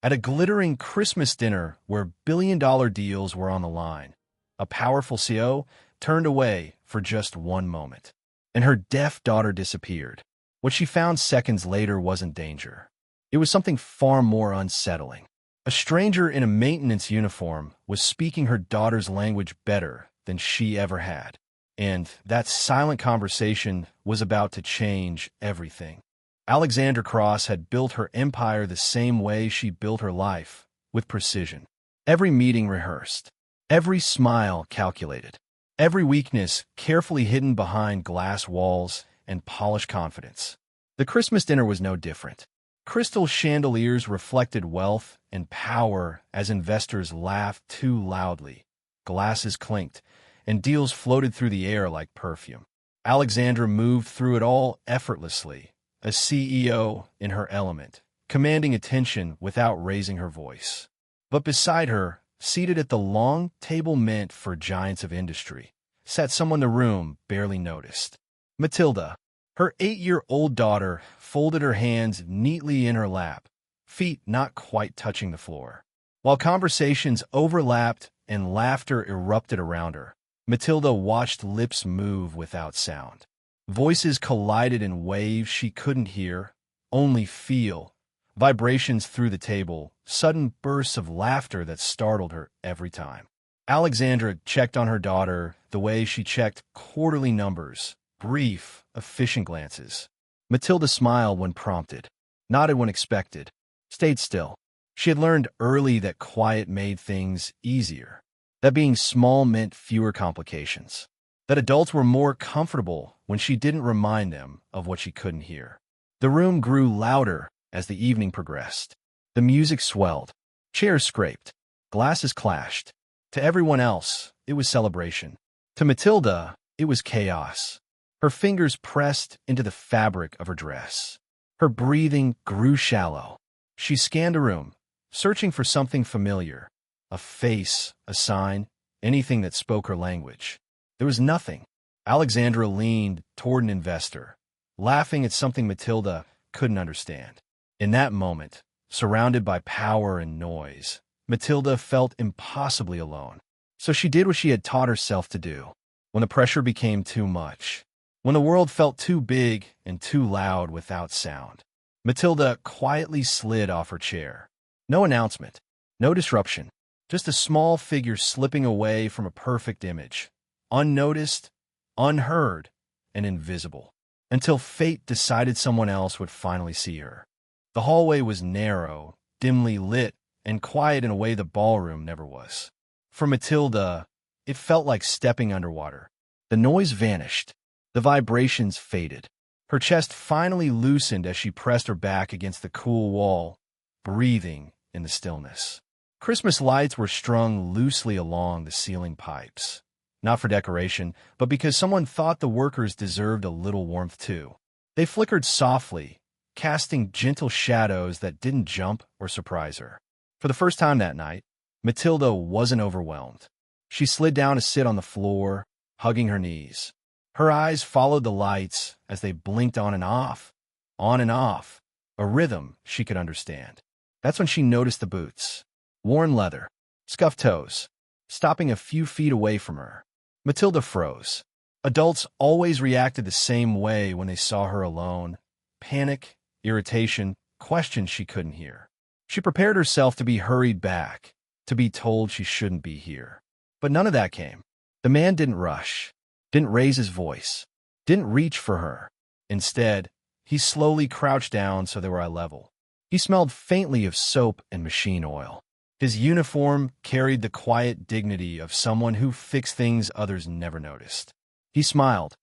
At a glittering Christmas dinner where billion-dollar deals were on the line, a powerful CEO turned away for just one moment, and her deaf daughter disappeared. What she found seconds later wasn't danger. It was something far more unsettling. A stranger in a maintenance uniform was speaking her daughter's language better than she ever had. And that silent conversation was about to change everything. Alexandra Cross had built her empire the same way she built her life, with precision. Every meeting rehearsed, every smile calculated, every weakness carefully hidden behind glass walls and polished confidence. The Christmas dinner was no different. Crystal chandeliers reflected wealth and power as investors laughed too loudly. Glasses clinked, and deals floated through the air like perfume. Alexandra moved through it all effortlessly, a CEO in her element, commanding attention without raising her voice. But beside her, seated at the long table meant for giants of industry, sat someone the room barely noticed. Matilda. Her 8-year-old daughter folded her hands neatly in her lap, feet not quite touching the floor. While conversations overlapped and laughter erupted around her, Matilda watched lips move without sound. Voices collided in waves she couldn't hear, only feel. Vibrations through the table, sudden bursts of laughter that startled her every time. Alexandra checked on her daughter the way she checked quarterly numbers, brief, efficient glances. Matilda smiled when prompted, nodded when expected, stayed still. She had learned early that quiet made things easier, that being small meant fewer complications, that adults were more comfortable when she didn't remind them of what she couldn't hear. The room grew louder as the evening progressed. The music swelled, chairs scraped, glasses clashed. To everyone else, it was celebration. To Matilda, it was chaos. Her fingers pressed into the fabric of her dress. Her breathing grew shallow. She scanned the room, searching for something familiar, a face, a sign, anything that spoke her language. There was nothing. Alexandra leaned toward an investor, laughing at something Matilda couldn't understand. In that moment, surrounded by power and noise, Matilda felt impossibly alone. So she did what she had taught herself to do. When the pressure became too much, when the world felt too big and too loud without sound, Matilda quietly slid off her chair. No announcement, no disruption, just a small figure slipping away from a perfect image, unnoticed, unheard, and invisible, until fate decided someone else would finally see her. The hallway was narrow, dimly lit, and quiet in a way the ballroom never was. For Matilda, it felt like stepping underwater. The noise vanished. The vibrations faded. Her chest finally loosened as she pressed her back against the cool wall, breathing in the stillness. Christmas lights were strung loosely along the ceiling pipes, not for decoration, but because someone thought the workers deserved a little warmth too. They flickered softly, casting gentle shadows that didn't jump or surprise her. For the first time that night, Matilda wasn't overwhelmed. She slid down to sit on the floor, hugging her knees. Her eyes followed the lights as they blinked on and off, a rhythm she could understand. That's when she noticed the boots. Worn leather, scuffed toes, stopping a few feet away from her. Matilda froze. Adults always reacted the same way when they saw her alone. Panic, irritation, questions she couldn't hear. She prepared herself to be hurried back, to be told she shouldn't be here. But none of that came. The man didn't rush, didn't raise his voice, didn't reach for her. Instead, he slowly crouched down so they were eye level. He smelled faintly of soap and machine oil. His uniform carried the quiet dignity of someone who fixed things others never noticed. He smiled,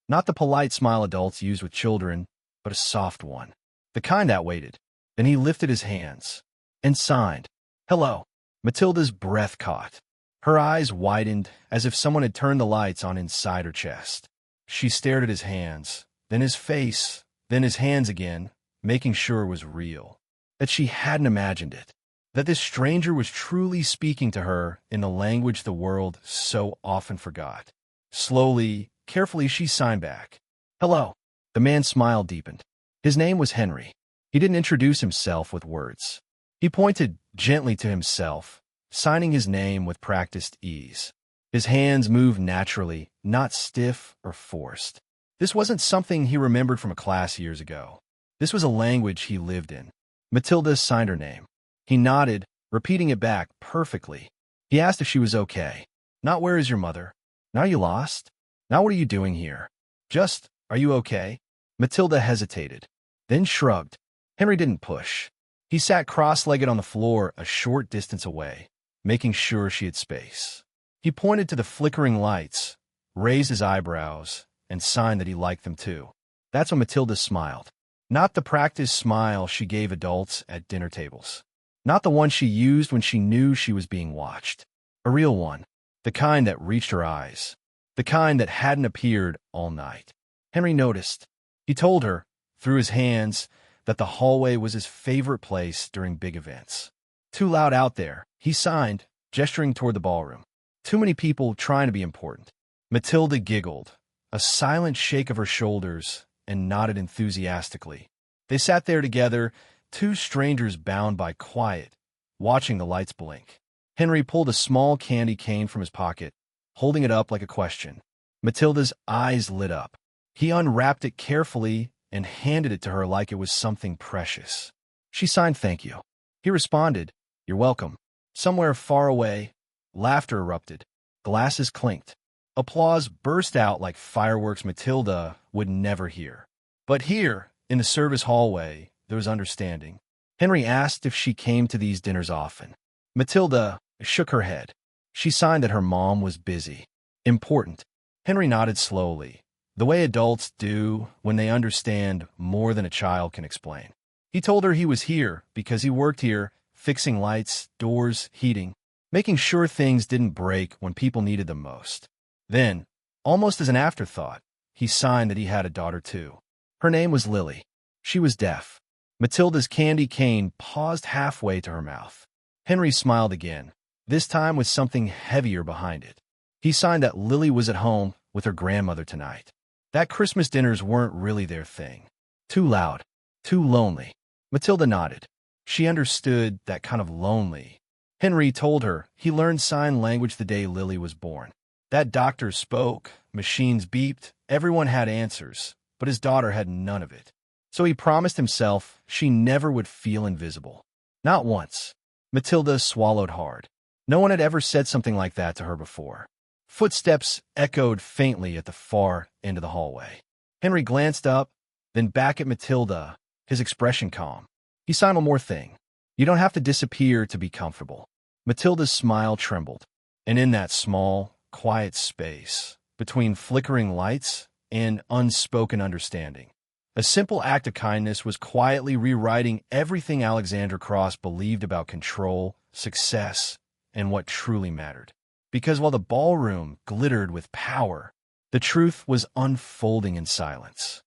not the polite smile adults use with children, but a soft one, the kind that waited. Then he lifted his hands and signed, "Hello." Matilda's breath caught. Her eyes widened as if someone had turned the lights on inside her chest. She stared at his hands, then his face, then his hands again, making sure it was real, that she hadn't imagined it, that this stranger was truly speaking to her in the language the world so often forgot. Slowly, carefully, she signed back, "Hello." The man's smile deepened. His name was Henry. He didn't introduce himself with words. He pointed gently to himself, signing his name with practiced ease. His hands moved naturally, not stiff or forced. This wasn't something he remembered from a class years ago. This was a language he lived in. Matilda signed her name. He nodded, repeating it back perfectly. He asked if she was okay. Not where is your mother? Now you lost? Now what are you doing here? Just, are you okay? Matilda hesitated, then shrugged. Henry didn't push. He sat cross-legged on the floor a short distance away, making sure she had space. He pointed to the flickering lights, raised his eyebrows, and signed that he liked them too. That's when Matilda smiled. Not the practiced smile she gave adults at dinner tables. Not the one she used when she knew she was being watched. A real one. The kind that reached her eyes. The kind that hadn't appeared all night. Henry noticed. He told her, through his hands, that the hallway was his favorite place during big events. Too loud out there, he signed, gesturing toward the ballroom. Too many people trying to be important. Matilda giggled, a silent shake of her shoulders, and nodded enthusiastically. They sat there together, two strangers bound by quiet, watching the lights blink. Henry pulled a small candy cane from his pocket, holding it up like a question. Matilda's eyes lit up. He unwrapped it carefully and handed it to her like it was something precious. She signed thank you. He responded, you're welcome. Somewhere far away, laughter erupted. Glasses clinked. Applause burst out like fireworks Matilda would never hear. But here, in the service hallway, there was understanding. Henry asked if she came to these dinners often. Matilda shook her head. She signed that her mom was busy. Important. Henry nodded slowly, the way adults do when they understand more than a child can explain. He told her he was here because he worked here, fixing lights, doors, heating, making sure things didn't break when people needed them most. Then, almost as an afterthought, he signed that he had a daughter too. Her name was Lily. She was deaf. Matilda's candy cane paused halfway to her mouth. Henry smiled again, this time with something heavier behind it. He signed that Lily was at home with her grandmother tonight. That Christmas dinners weren't really their thing. Too loud. Too lonely. Matilda nodded. She understood that kind of lonely. Henry told her he learned sign language the day Lily was born. That doctor spoke, machines beeped, everyone had answers, but his daughter had none of it. So he promised himself she never would feel invisible. Not once. Matilda swallowed hard. No one had ever said something like that to her before. Footsteps echoed faintly at the far end of the hallway. Henry glanced up, then back at Matilda, his expression calm. He signed one more thing. You don't have to disappear to be comfortable. Matilda's smile trembled, and in that small, quiet space, between flickering lights and unspoken understanding, a simple act of kindness was quietly rewriting everything Alexandra Cross believed about control, success, and what truly mattered. Because while the ballroom glittered with power, the truth was unfolding in silence.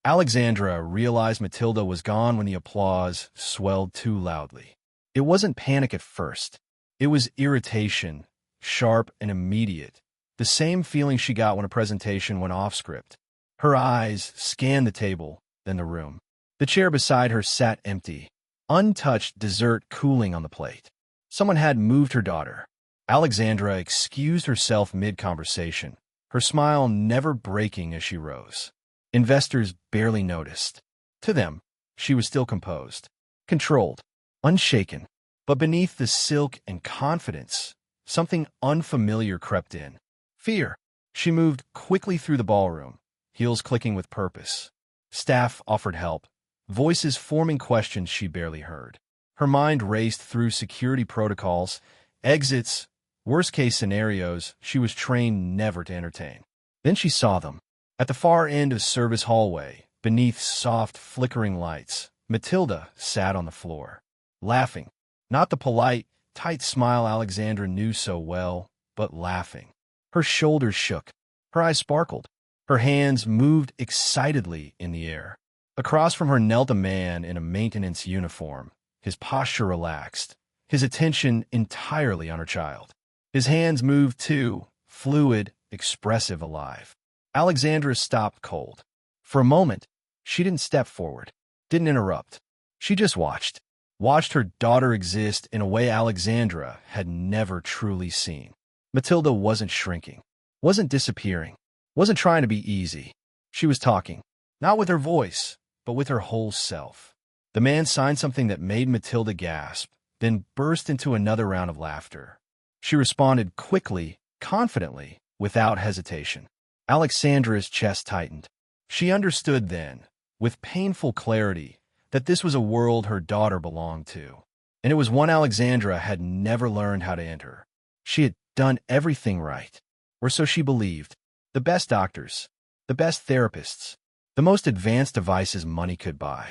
Alexandra realized Matilda was gone when the applause swelled too loudly. It wasn't panic at first. It was irritation, sharp and immediate, the same feeling she got when a presentation went off script. Her eyes scanned the table, then the room. The chair beside her sat empty, untouched dessert cooling on the plate. Someone had moved her daughter. Alexandra excused herself mid-conversation, her smile never breaking as she rose. Investors barely noticed. To them, she was still composed, controlled, unshaken. But beneath the silk and confidence, something unfamiliar crept in. Fear. She moved quickly through the ballroom, heels clicking with purpose. Staff offered help, voices forming questions she barely heard. Her mind raced through security protocols, exits, worst-case scenarios she was trained never to entertain. Then she saw them. At the far end of service hallway, beneath soft, flickering lights, Matilda sat on the floor, laughing. Not the polite, tight smile Alexandra knew so well, but laughing. Her shoulders shook. Her eyes sparkled. Her hands moved excitedly in the air. Across from her knelt a man in a maintenance uniform, his posture relaxed, his attention entirely on her child. His hands moved too, fluid, expressive, alive. Alexandra stopped cold. For a moment, she didn't step forward, didn't interrupt. She just watched. watched her daughter exist in a way Alexandra had never truly seen. Matilda wasn't shrinking, wasn't disappearing, wasn't trying to be easy. She was talking, not with her voice, but with her whole self. The man signed something that made Matilda gasp, then burst into another round of laughter. She responded quickly, confidently, without hesitation. Alexandra's chest tightened. She understood then, with painful clarity, that this was a world her daughter belonged to, and it was one Alexandra had never learned how to enter. She had done everything right, or so she believed. The best doctors, the best therapists, the most advanced devices money could buy.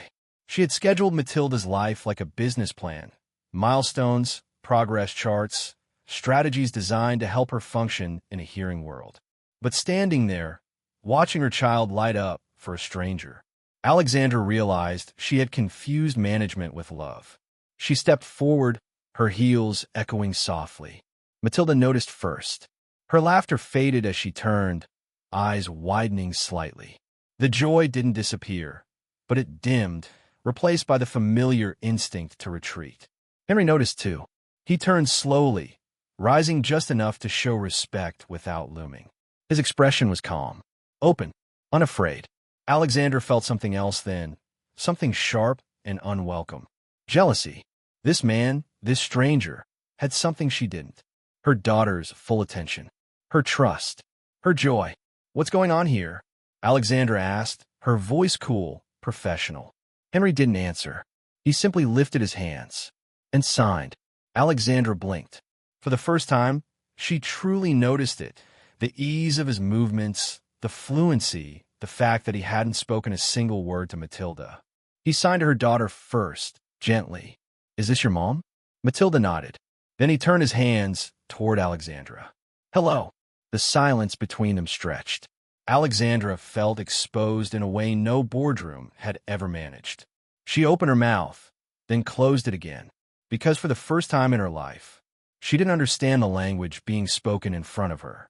She had scheduled Matilda's life like a business plan, milestones, progress charts, strategies designed to help her function in a hearing world. But standing there, watching her child light up for a stranger, Alexandra realized she had confused management with love. She stepped forward, her heels echoing softly. Matilda noticed first. Her laughter faded as she turned, eyes widening slightly. The joy didn't disappear, but it dimmed, replaced by the familiar instinct to retreat. Henry noticed too. He turned slowly, rising just enough to show respect without looming. His expression was calm, open, unafraid. Alexandra felt something else then, something sharp and unwelcome. Jealousy. This man, this stranger, had something she didn't. Her daughter's full attention, her trust, her joy. "What's going on here?" Alexandra asked, her voice cool, professional. Henry didn't answer. He simply lifted his hands and signed. Alexandra blinked. For the first time, she truly noticed it. The ease of his movements, the fluency, the fact that he hadn't spoken a single word to Matilda. He signed to her daughter first, gently. "Is this your mom?" Matilda nodded. Then he turned his hands toward Alexandra. "Hello." The silence between them stretched. Alexandra felt exposed in a way no boardroom had ever managed. She opened her mouth, then closed it again, because for the first time in her life, she didn't understand the language being spoken in front of her.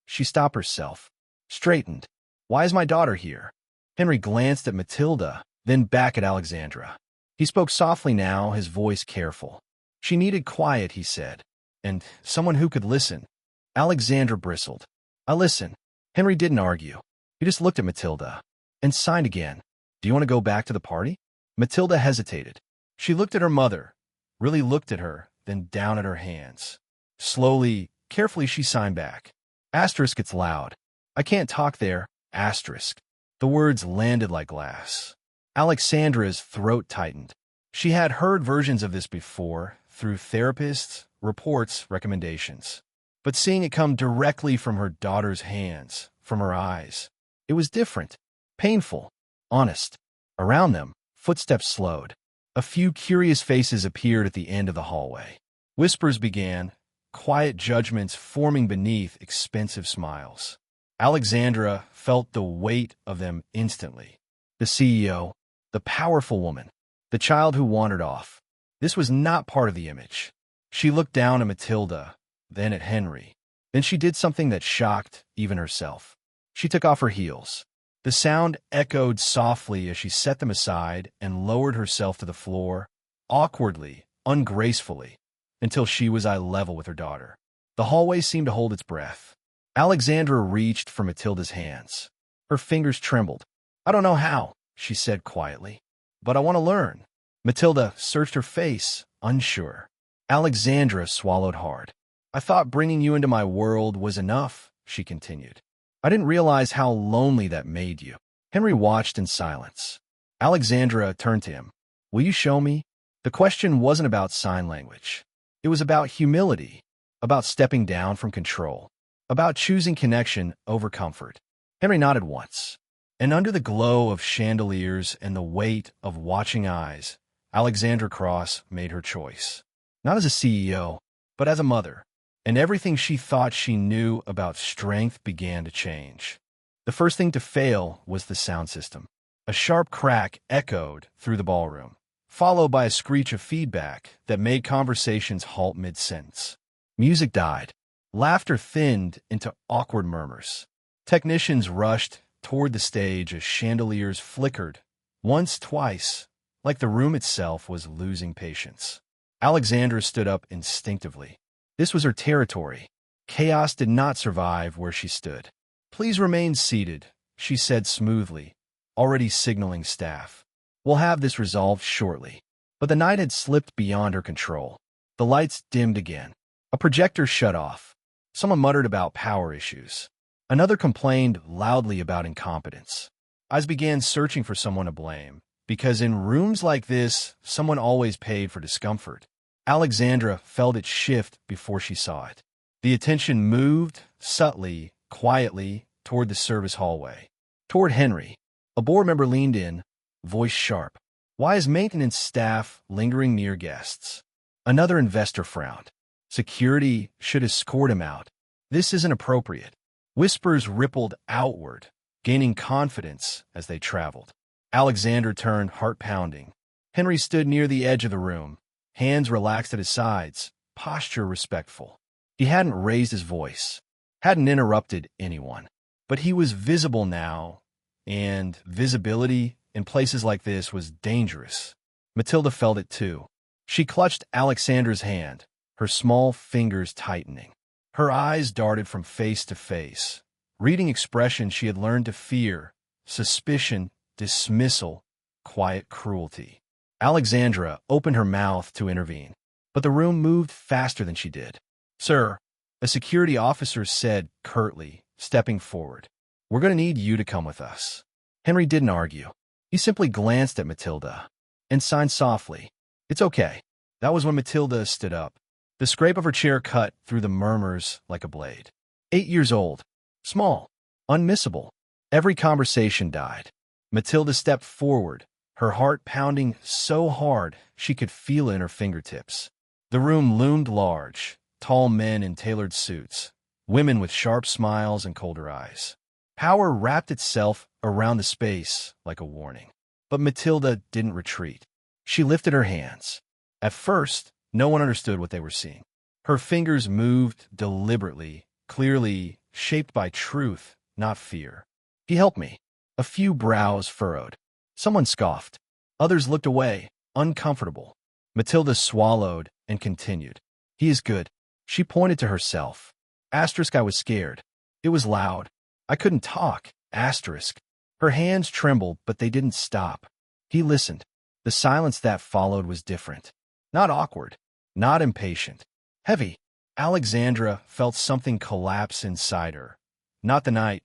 She stopped herself, straightened. "Why is my daughter here?" Henry glanced at Matilda, then back at Alexandra. He spoke softly now, his voice careful. "She needed quiet," he said, "and someone who could listen." Alexandra bristled. "I listen." Henry didn't argue. He just looked at Matilda and signed again. "Do you want to go back to the party?" Matilda hesitated. She looked at her mother, really looked at her, then down at her hands. Slowly, carefully, she signed back. Asterisk, it's loud. "I can't talk there." Asterisk. The words landed like glass. Alexandra's throat tightened. She had heard versions of this before, through therapists, reports, recommendations. But seeing it come directly from her daughter's hands, from her eyes, it was different, painful, honest. Around them, footsteps slowed. A few curious faces appeared at the end of the hallway. Whispers began, quiet judgments forming beneath expensive smiles. Alexandra felt the weight of them instantly. The CEO, the powerful woman, the child who wandered off. This was not part of the image. She looked down at Matilda, then at Henry. Then she did something that shocked even herself. She took off her heels. The sound echoed softly as she set them aside and lowered herself to the floor, awkwardly, ungracefully, until she was eye level with her daughter. The hallway seemed to hold its breath. Alexandra reached for Matilda's hands. Her fingers trembled. "I don't know how," she said quietly, "but I want to learn." Matilda searched her face, unsure. Alexandra swallowed hard. "I thought bringing you into my world was enough," she continued. "I didn't realize how lonely that made you." Henry watched in silence. Alexandra turned to him. "Will you show me?" The question wasn't about sign language. It was about humility, about stepping down from control, about choosing connection over comfort. Henry nodded once, and under the glow of chandeliers and the weight of watching eyes, Alexandra Cross made her choice. Not as a CEO, but as a mother. And everything she thought she knew about strength began to change. The first thing to fail was the sound system. A sharp crack echoed through the ballroom, followed by a screech of feedback that made conversations halt mid-sentence. Music died. Laughter thinned into awkward murmurs. Technicians rushed toward the stage as chandeliers flickered, once, twice, like the room itself was losing patience. Alexandra stood up instinctively. This was her territory. Chaos did not survive where she stood. "Please remain seated," she said smoothly, already signaling staff. "We'll have this resolved shortly." But the night had slipped beyond her control. The lights dimmed again. A projector shut off. Someone muttered about power issues. Another complained loudly about incompetence. Eyes began searching for someone to blame, because in rooms like this, someone always paid for discomfort. Alexandra felt it shift before she saw it. The attention moved, subtly, quietly, toward the service hallway. Toward Henry. A board member leaned in, voice sharp. "Why is maintenance staff lingering near guests?" Another investor frowned. "Security should escort him out. This isn't appropriate." Whispers rippled outward, gaining confidence as they traveled. Alexander turned, heart pounding. Henry stood near the edge of the room, hands relaxed at his sides, posture respectful. He hadn't raised his voice, hadn't interrupted anyone. But he was visible now, and visibility in places like this was dangerous. Matilda felt it too. She clutched Alexandra's hand, her small fingers tightening. Her eyes darted from face to face, reading expressions she had learned to fear: suspicion, dismissal, quiet cruelty. Alexandra opened her mouth to intervene, but the room moved faster than she did. "Sir," a security officer said curtly, stepping forward, "we're going to need you to come with us." Henry didn't argue. He simply glanced at Matilda and signed softly. "It's okay." That was when Matilda stood up. The scrape of her chair cut through the murmurs like a blade. 8 years old. Small. Unmissable. Every conversation died. Matilda stepped forward, her heart pounding so hard she could feel it in her fingertips. The room loomed large, tall men in tailored suits, women with sharp smiles and colder eyes. Power wrapped itself around the space like a warning. But Matilda didn't retreat. She lifted her hands. At first, no one understood what they were seeing. Her fingers moved deliberately, clearly shaped by truth, not fear. "He helped me." A few brows furrowed. Someone scoffed. Others looked away, uncomfortable. Matilda swallowed and continued. "He is good." She pointed to herself. Asterisk, I was scared. It was loud. I couldn't talk. Asterisk. Her hands trembled, but they didn't stop. He listened. The silence that followed was different. Not awkward. Not impatient. Heavy. Alexandra felt something collapse inside her. Not the night,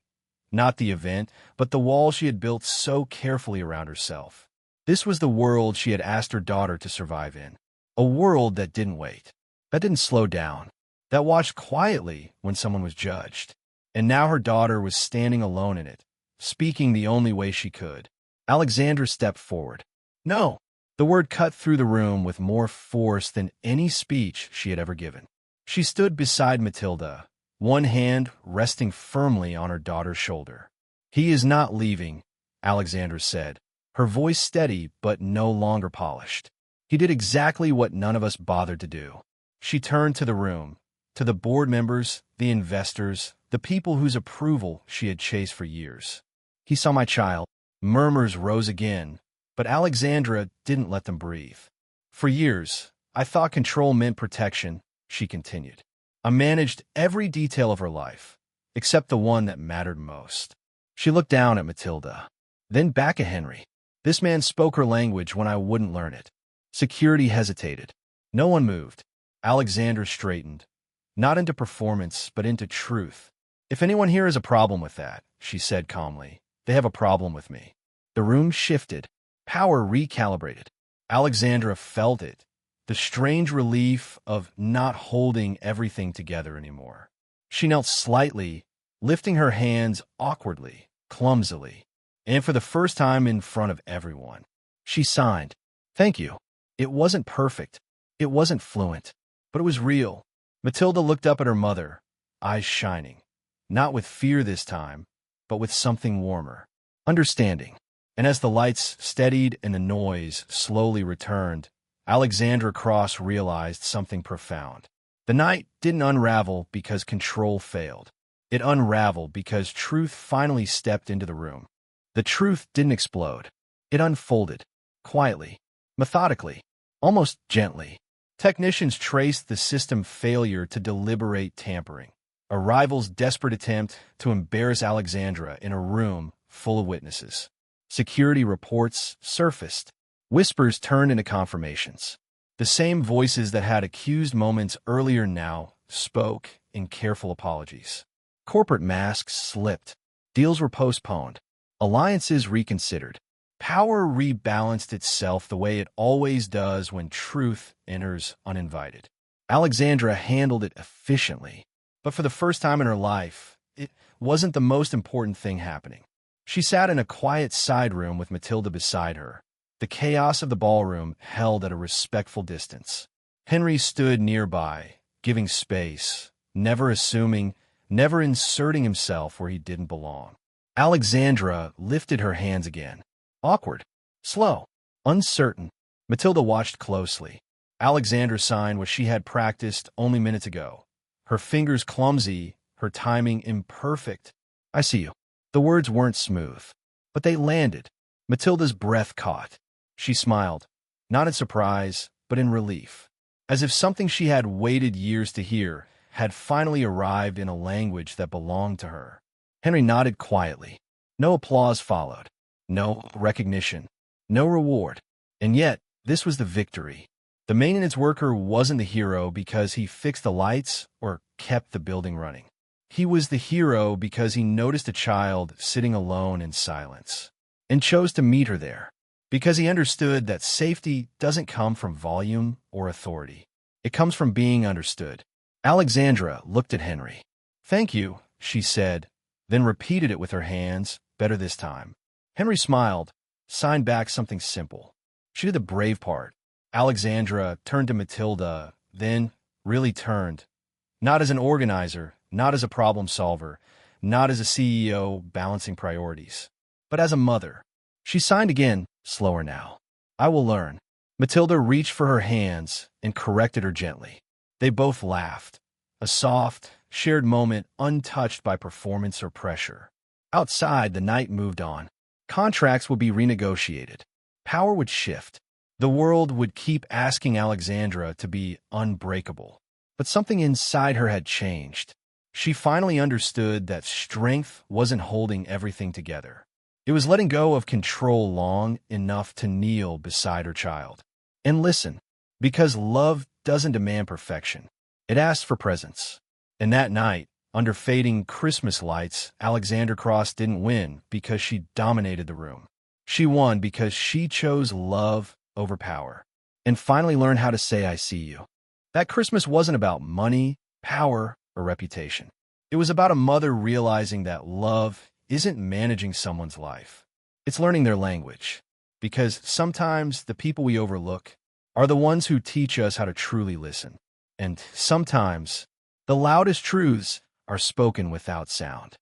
not the event, but the wall she had built so carefully around herself. This was the world she had asked her daughter to survive in. A world that didn't wait, that didn't slow down, that watched quietly when someone was judged. And now her daughter was standing alone in it, speaking the only way she could. Alexandra stepped forward. "No." The word cut through the room with more force than any speech she had ever given. She stood beside Matilda, one hand resting firmly on her daughter's shoulder. "He is not leaving," Alexandra said, her voice steady but no longer polished. "He did exactly what none of us bothered to do." She turned to the room, to the board members, the investors, the people whose approval she had chased for years. "He saw my child." Murmurs rose again, but Alexandra didn't let them breathe. "For years, I thought control meant protection," she continued. "I managed every detail of her life, except the one that mattered most." She looked down at Matilda, then back at Henry. This man spoke her language when I wouldn't learn it. Security hesitated. No one moved. Alexandra straightened, not into performance, but into truth. "If anyone here has a problem with that," she said calmly, "they have a problem with me." The room shifted. Power recalibrated. Alexandra felt it, the strange relief of not holding everything together anymore. She knelt slightly, lifting her hands awkwardly, clumsily, and for the first time in front of everyone. She signed, "Thank you." It wasn't perfect. It wasn't fluent, but it was real. Matilda looked up at her mother, eyes shining, not with fear this time, but with something warmer, understanding. And as the lights steadied and the noise slowly returned, Alexandra Cross realized something profound. The night didn't unravel because control failed. It unraveled because truth finally stepped into the room. The truth didn't explode. It unfolded, quietly, methodically, almost gently. Technicians traced the system failure to deliberate tampering, a rival's desperate attempt to embarrass Alexandra in a room full of witnesses. Security reports surfaced. Whispers turned into confirmations. The same voices that had accused moments earlier now spoke in careful apologies. Corporate masks slipped. Deals were postponed. Alliances reconsidered. Power rebalanced itself the way it always does when truth enters uninvited. Alexandra handled it efficiently, but for the first time in her life, it wasn't the most important thing happening. She sat in a quiet side room with Matilda beside her. The chaos of the ballroom held at a respectful distance. Henry stood nearby, giving space, never assuming, never inserting himself where he didn't belong. Alexandra lifted her hands again. Awkward, slow, uncertain. Matilda watched closely. Alexandra signed what she had practiced only minutes ago. Her fingers clumsy, her timing imperfect. I see you. The words weren't smooth, but they landed. Matilda's breath caught. She smiled, not in surprise, but in relief, as if something she had waited years to hear had finally arrived in a language that belonged to her. Henry nodded quietly. No applause followed. No recognition. No reward. And yet, this was the victory. The maintenance worker wasn't the hero because he fixed the lights or kept the building running. He was the hero because he noticed a child sitting alone in silence and chose to meet her there, because he understood that safety doesn't come from volume or authority. It comes from being understood. Alexandra looked at Henry. "Thank you," she said, then repeated it with her hands, better this time. Henry smiled, signed back something simple. She did the brave part. Alexandra turned to Matilda, then really turned. Not as an organizer, not as a problem solver, not as a CEO balancing priorities, but as a mother. She signed again, slower now. "I will learn." Matilda reached for her hands and corrected her gently. They both laughed, a soft, shared moment untouched by performance or pressure. Outside, the night moved on. Contracts would be renegotiated. Power would shift. The world would keep asking Alexandra to be unbreakable. But something inside her had changed. She finally understood that strength wasn't holding everything together. It was letting go of control long enough to kneel beside her child and listen, because love doesn't demand perfection. It asks for presence. And that night, under fading Christmas lights, Alexandra Cross didn't win because she dominated the room. She won because she chose love over power and finally learned how to say, "I see you." That Christmas wasn't about money, power, or reputation. It was about a mother realizing that love isn't managing someone's life. It's learning their language. Because sometimes the people we overlook are the ones who teach us how to truly listen. And sometimes the loudest truths are spoken without sound.